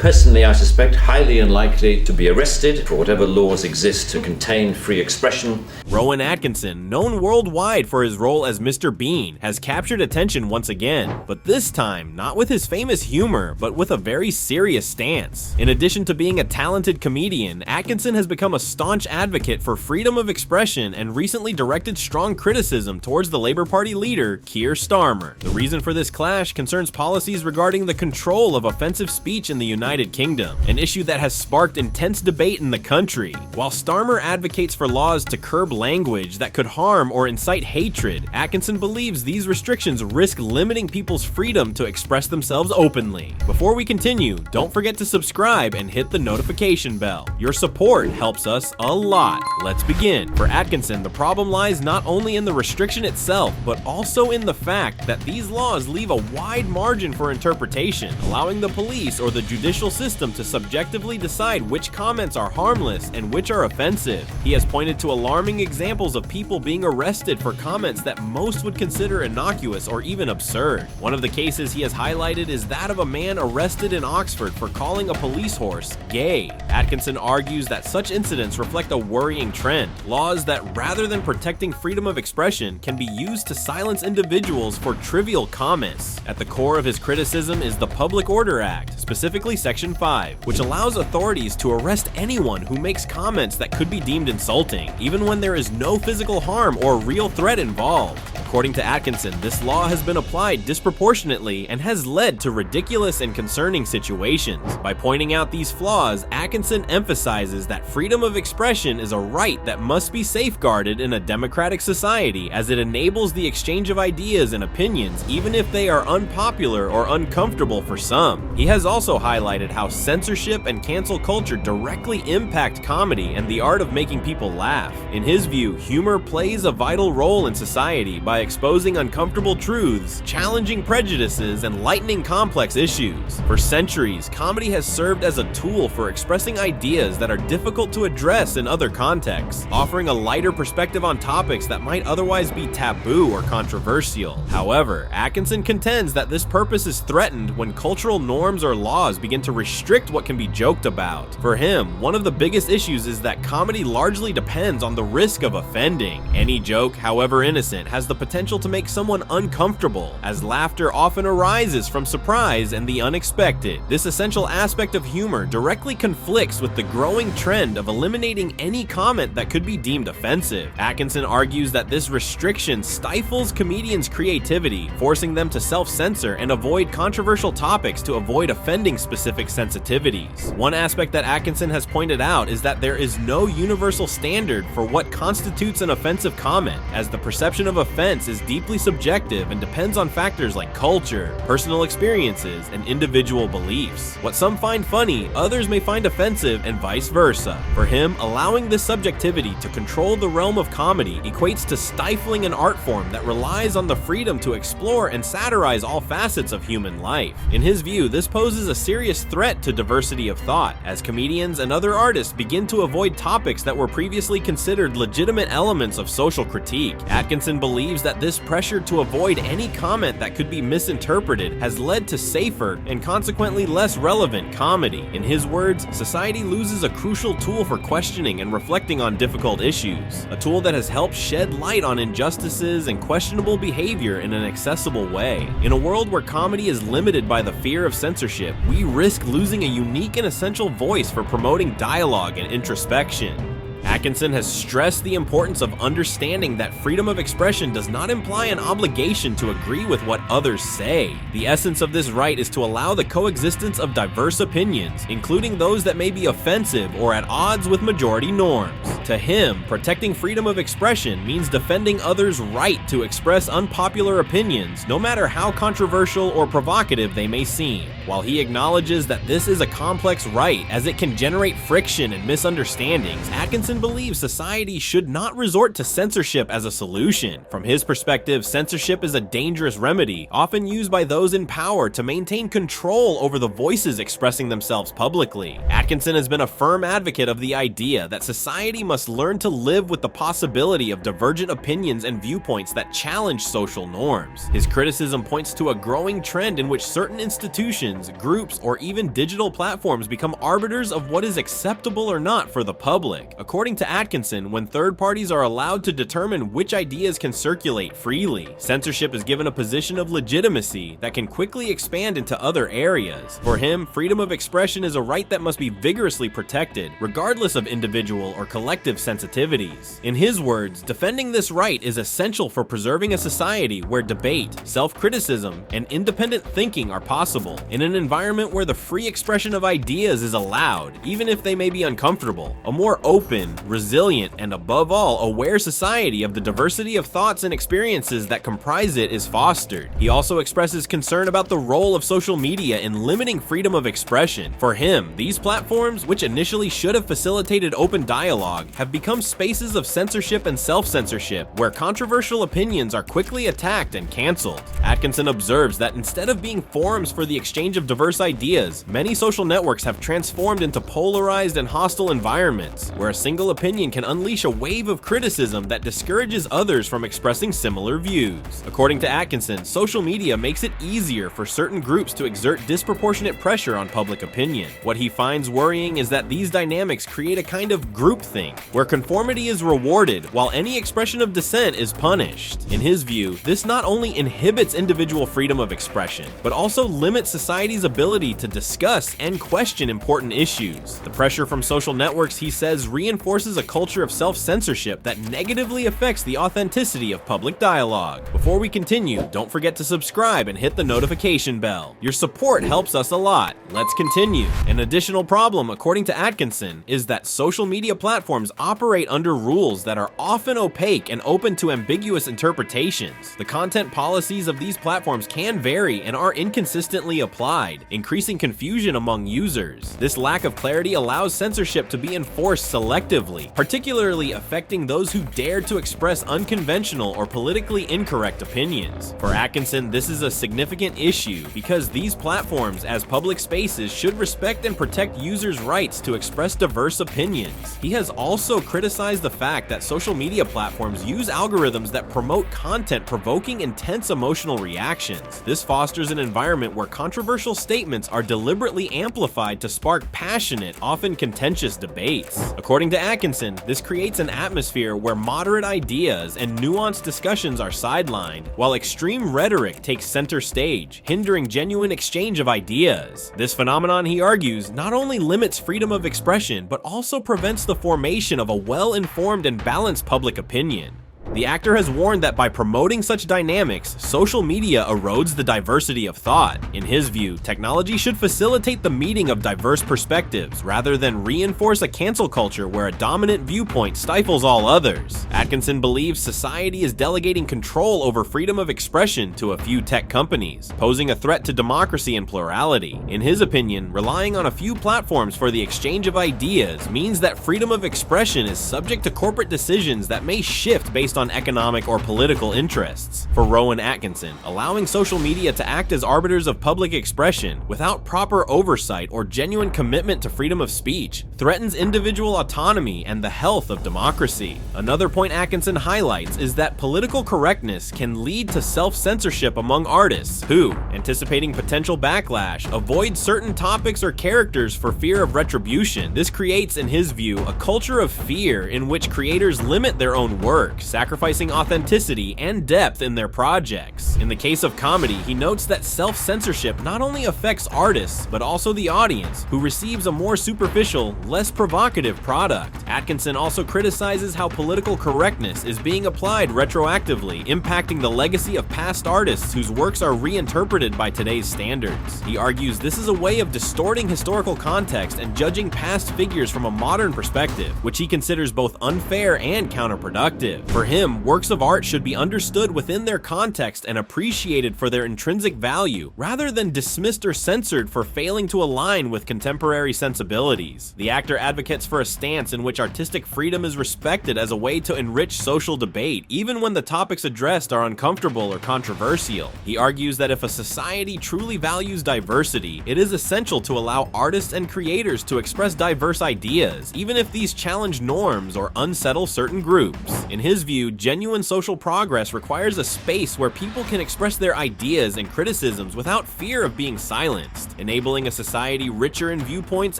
personally, I suspect, highly unlikely to be arrested for whatever laws exist to contain free expression. Rowan Atkinson, known worldwide for his role as Mr. Bean, has captured attention once again, but this time not with his famous humor, but with a very serious stance. In addition to being a talented comedian, Atkinson has become a staunch advocate for freedom of expression and recently directed strong criticism towards the Labour Party leader, Keir Starmer. The reason for this clash concerns policies regarding the control of offensive speech in the United Kingdom, an issue that has sparked intense debate in the country. While Starmer advocates for laws to curb language that could harm or incite hatred, Atkinson believes these restrictions risk limiting people's freedom to express themselves openly. Before we continue, don't forget to subscribe and hit the notification bell. Your support helps us a lot. Let's begin. For Atkinson, the problem lies not only in the restriction itself, but also in the fact that these laws leave a wide margin for interpretation, allowing the police or the judicial system to subjectively decide which comments are harmless and which are offensive. He has pointed to alarming examples of people being arrested for comments that most would consider innocuous or even absurd. One of the cases he has highlighted is that of a man arrested in Oxford for calling a police horse gay. Atkinson argues that such incidents reflect a worrying trend. Laws that, rather than protecting freedom of expression, can be used to silence individuals for trivial comments. At the core of his criticism is the Public Order Act, specifically Section 5, which allows authorities to arrest anyone who makes comments that could be deemed insulting, even when there is no physical harm or real threat involved. According to Atkinson, this law has been applied disproportionately and has led to ridiculous and concerning situations. By pointing out these flaws, Atkinson emphasizes that freedom of expression is a right that must be safeguarded in a democratic society, as it enables the exchange of ideas and opinions even if they are unpopular or uncomfortable for some. He has also highlighted how censorship and cancel culture directly impact comedy and the art of making people laugh. In his view, humor plays a vital role in society by exposing uncomfortable truths, challenging prejudices, and lightening complex issues. For centuries, comedy has served as a tool for expressing ideas that are difficult to address in other contexts, offering a lighter perspective on topics that might otherwise be taboo or controversial. However, Atkinson contends that this purpose is threatened when cultural norms or laws begin to restrict what can be joked about. For him, one of the biggest issues is that comedy largely depends on the risk of offending. Any joke, however innocent, has the potential to make someone uncomfortable, as laughter often arises from surprise and the unexpected. This essential aspect of humor directly conflicts with the growing trend of eliminating any comment that could be deemed offensive. Atkinson argues that this restriction stifles comedians' creativity, forcing them to self-censor and avoid controversial topics to avoid offending specific sensitivities. One aspect that Atkinson has pointed out is that there is no universal standard for what constitutes an offensive comment, as the perception of offense is deeply subjective and depends on factors like culture, personal experiences, and individual beliefs. What some find funny, others may find offensive, and vice versa. For him, allowing this subjectivity to control the realm of comedy equates to stifling an art form that relies on the freedom to explore and satirize all facets of human life. In his view, this poses a serious threat to diversity of thought, as comedians and other artists begin to avoid topics that were previously considered legitimate elements of social critique. Atkinson believes that this pressure to avoid any comment that could be misinterpreted has led to safer and consequently less relevant comedy. In his words, society loses a crucial tool for questioning and reflecting on difficult issues, a tool that has helped shed light on injustices and questionable behavior in an accessible way. In a world where comedy is limited by the fear of censorship, we risk losing a unique and essential voice for promoting dialogue and introspection. Atkinson has stressed the importance of understanding that freedom of expression does not imply an obligation to agree with what others say. The essence of this right is to allow the coexistence of diverse opinions, including those that may be offensive or at odds with majority norms. To him, protecting freedom of expression means defending others' right to express unpopular opinions, no matter how controversial or provocative they may seem. While he acknowledges that this is a complex right, as it can generate friction and misunderstandings, Atkinson Atkinson believes society should not resort to censorship as a solution. From his perspective, censorship is a dangerous remedy, often used by those in power to maintain control over the voices expressing themselves publicly. Atkinson has been a firm advocate of the idea that society must learn to live with the possibility of divergent opinions and viewpoints that challenge social norms. His criticism points to a growing trend in which certain institutions, groups, or even digital platforms become arbiters of what is acceptable or not for the public. According to Atkinson, when third parties are allowed to determine which ideas can circulate freely, censorship is given a position of legitimacy that can quickly expand into other areas. For him, freedom of expression is a right that must be vigorously protected, regardless of individual or collective sensitivities. In his words, defending this right is essential for preserving a society where debate, self-criticism, and independent thinking are possible, in an environment where the free expression of ideas is allowed, even if they may be uncomfortable. A more open, resilient, and above all, aware society of the diversity of thoughts and experiences that comprise it is fostered. He also expresses concern about the role of social media in limiting freedom of expression. For him, these platforms, which initially should have facilitated open dialogue, have become spaces of censorship and self-censorship, where controversial opinions are quickly attacked and cancelled. Atkinson observes that instead of being forums for the exchange of diverse ideas, many social networks have transformed into polarized and hostile environments, where a single opinion can unleash a wave of criticism that discourages others from expressing similar views. According to Atkinson, social media makes it easier for certain groups to exert disproportionate pressure on public opinion. What he finds worrying is that these dynamics create a kind of groupthink, where conformity is rewarded while any expression of dissent is punished. In his view, this not only inhibits individual freedom of expression, but also limits society's ability to discuss and question important issues. The pressure from social networks, he says, reinforces a culture of self-censorship that negatively affects the authenticity of public dialogue. Before we continue, don't forget to subscribe and hit the notification bell. Your support helps us a lot. Let's continue. An additional problem, according to Atkinson, is that social media platforms operate under rules that are often opaque and open to ambiguous interpretations. The content policies of these platforms can vary and are inconsistently applied, increasing confusion among users. This lack of clarity allows censorship to be enforced selectively, particularly affecting those who dare to express unconventional or politically incorrect opinions. For Atkinson, this is a significant issue because these platforms, as public spaces, should respect and protect users' rights to express diverse opinions. He has also criticized the fact that social media platforms use algorithms that promote content provoking intense emotional reactions. This fosters an environment where controversial statements are deliberately amplified to spark passionate, often contentious debates. According to Atkinson, this creates an atmosphere where moderate ideas and nuanced discussions are sidelined, while extreme rhetoric takes center stage, hindering genuine exchange of ideas. This phenomenon, he argues, not only limits freedom of expression, but also prevents the formation of a well-informed and balanced public opinion. The actor has warned that by promoting such dynamics, social media erodes the diversity of thought. In his view, technology should facilitate the meeting of diverse perspectives rather than reinforce a cancel culture where a dominant viewpoint stifles all others. Atkinson believes society is delegating control over freedom of expression to a few tech companies, posing a threat to democracy and plurality. In his opinion, relying on a few platforms for the exchange of ideas means that freedom of expression is subject to corporate decisions that may shift based on economic or political interests. For Rowan Atkinson, allowing social media to act as arbiters of public expression without proper oversight or genuine commitment to freedom of speech threatens individual autonomy and the health of democracy. Another point Atkinson highlights is that political correctness can lead to self-censorship among artists who, anticipating potential backlash, avoid certain topics or characters for fear of retribution. This creates, in his view, a culture of fear in which creators limit their own work, sacrificing authenticity and depth in their projects. In the case of comedy, he notes that self-censorship not only affects artists, but also the audience, who receives a more superficial, less provocative product. Atkinson also criticizes how political correctness is being applied retroactively, impacting the legacy of past artists whose works are reinterpreted by today's standards. He argues this is a way of distorting historical context and judging past figures from a modern perspective, which he considers both unfair and counterproductive. For him, him, works of art should be understood within their context and appreciated for their intrinsic value, rather than dismissed or censored for failing to align with contemporary sensibilities. The actor advocates for a stance in which artistic freedom is respected as a way to enrich social debate, even when the topics addressed are uncomfortable or controversial. He argues that if a society truly values diversity, it is essential to allow artists and creators to express diverse ideas, even if these challenge norms or unsettle certain groups. In his view, genuine social progress requires a space where people can express their ideas and criticisms without fear of being silenced, enabling a society richer in viewpoints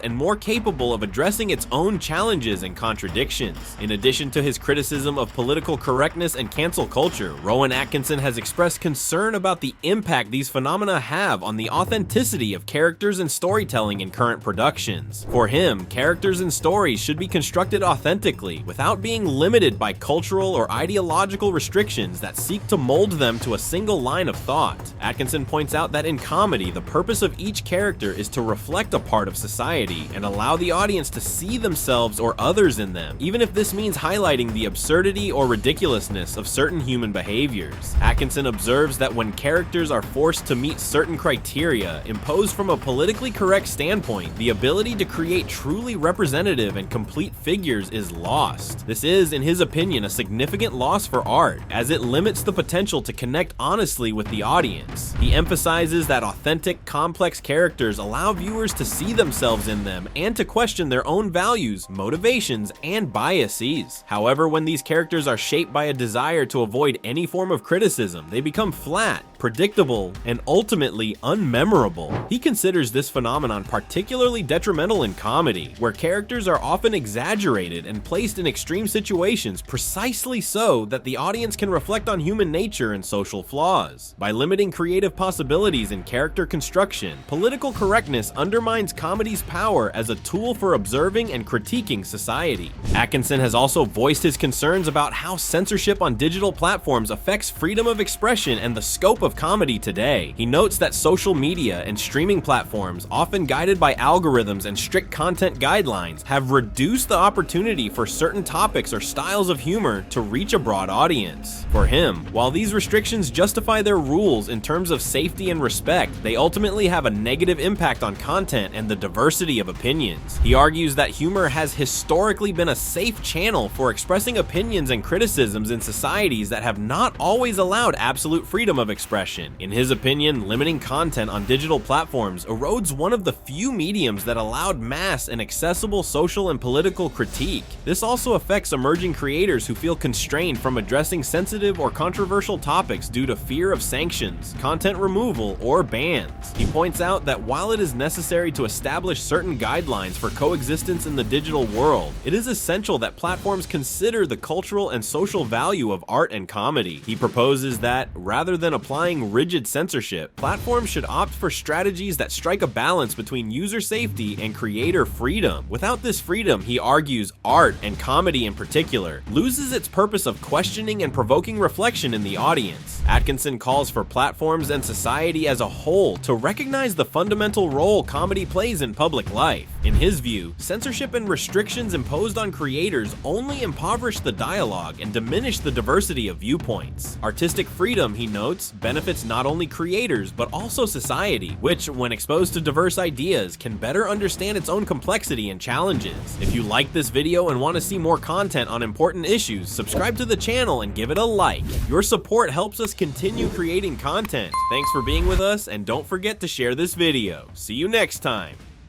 and more capable of addressing its own challenges and contradictions. In addition to his criticism of political correctness and cancel culture, Rowan Atkinson has expressed concern about the impact these phenomena have on the authenticity of characters and storytelling in current productions. For him, characters and stories should be constructed authentically, without being limited by cultural or ideological restrictions that seek to mold them to a single line of thought. Atkinson points out that in comedy, the purpose of each character is to reflect a part of society and allow the audience to see themselves or others in them, even if this means highlighting the absurdity or ridiculousness of certain human behaviors. Atkinson observes that when characters are forced to meet certain criteria imposed from a politically correct standpoint, the ability to create truly representative and complete figures is lost. This is, in his opinion, a significant loss for art, as it limits the potential to connect honestly with the audience. He emphasizes that authentic, complex characters allow viewers to see themselves in them and to question their own values, motivations, and biases. However, when these characters are shaped by a desire to avoid any form of criticism, they become flat, predictable, and ultimately unmemorable. He considers this phenomenon particularly detrimental in comedy, where characters are often exaggerated and placed in extreme situations precisely so that the audience can reflect on human nature and social flaws. By limiting creative possibilities in character construction, political correctness undermines comedy's power as a tool for observing and critiquing society. Atkinson has also voiced his concerns about how censorship on digital platforms affects freedom of expression and the scope of comedy today. He notes that social media and streaming platforms, often guided by algorithms and strict content guidelines, have reduced the opportunity for certain topics or styles of humor to reach a broad audience. For him, while these restrictions justify their rules in terms of safety and respect, they ultimately have a negative impact on content and the diversity of opinions. He argues that humor has historically been a safe channel for expressing opinions and criticisms in societies that have not always allowed absolute freedom of expression. In his opinion, limiting content on digital platforms erodes one of the few mediums that allowed mass and accessible social and political critique. This also affects emerging creators who feel constrained from addressing sensitive or controversial topics due to fear of sanctions, content removal, or bans. He points out that while it is necessary to establish certain guidelines for coexistence in the digital world, it is essential that platforms consider the cultural and social value of art and comedy. He proposes that, rather than applying rigid censorship, platforms should opt for strategies that strike a balance between user safety and creator freedom. Without this freedom, he argues, art, and comedy in particular, loses its purpose of questioning and provoking reflection in the audience. Atkinson calls for platforms and society as a whole to recognize the fundamental role comedy plays in public life. In his view, censorship and restrictions imposed on creators only impoverish the dialogue and diminish the diversity of viewpoints. Artistic freedom, he notes, benefits not only creators but also society, which, when exposed to diverse ideas, can better understand its own complexity and challenges. If you like this video and want to see more content on important issues, subscribe to the channel and give it a like. Your support helps us continue creating content. Thanks for being with us, and don't forget to share this video. See you next time.